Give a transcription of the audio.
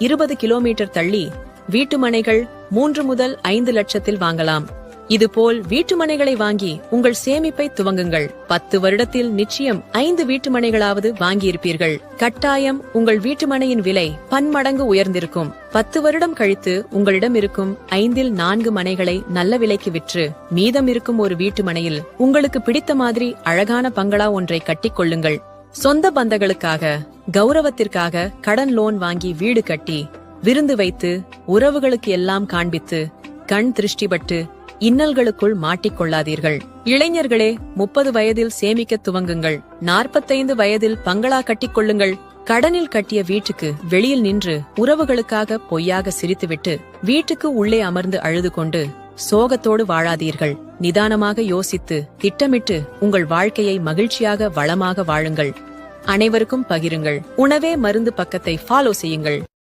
20 kilometre தள்ளி வீட்டுமனைகள் 3 முதல் 5 லட்சத்தில் வாங்கலாம். இதுபோல் வீட்டுமனைகளை வாங்கி உங்கள் சேமிப்பை துவங்குங்கள். 10 வருடத்தில் நிச்சயம் 5 வீட்டுமனைகளாவது வாங்கியிருப்பீர்கள். கட்டாயம் உங்கள் வீட்டுமனையின் விலை பன்மடங்கு உயர்ந்திருக்கும். 10 வருடம் கழித்து உங்களிடம் இருக்கும் 5இல் 4 மனைகளை நல்ல விலைக்கு விற்று மீதம் இருக்கும் ஒரு வீட்டுமனையில் உங்களுக்கு பிடித்த மாதிரி அழகான பங்களா ஒன்றை கட்டிக்கொள்ளுங்கள். சொந்த பந்தங்களுக்காக கௌரவத்திற்காக கடன் லோன் வாங்கி வீடு கட்டி விருந்து வைத்து உறவுகளுக்கு எல்லாம் காண்பித்து கண் திருஷ்டிபட்டு இன்னல்களுக்குள் மாட்டிக்கொள்ளாதீர்கள். இளைஞர்களே, 30 வயதில் சேமிக்க துவங்குங்கள். 45 வயதில் பங்களா கட்டிக்கொள்ளுங்கள். கடனில் கட்டிய வீட்டுக்கு வெளியில் நின்று உறவுகளுக்காக பொய்யாக சிரித்துவிட்டு வீட்டுக்கு உள்ளே அமர்ந்து அழுது கொண்டு சோகத்தோடு வாழாதீர்கள். நிதானமாக யோசித்து திட்டமிட்டு உங்கள் வாழ்க்கையை மகிழ்ச்சியாக வளமாக வாழுங்கள். அனைவருக்கும் பகிருங்கள். உணவே மருந்து பக்கத்தை ஃபாலோ செய்யுங்கள்.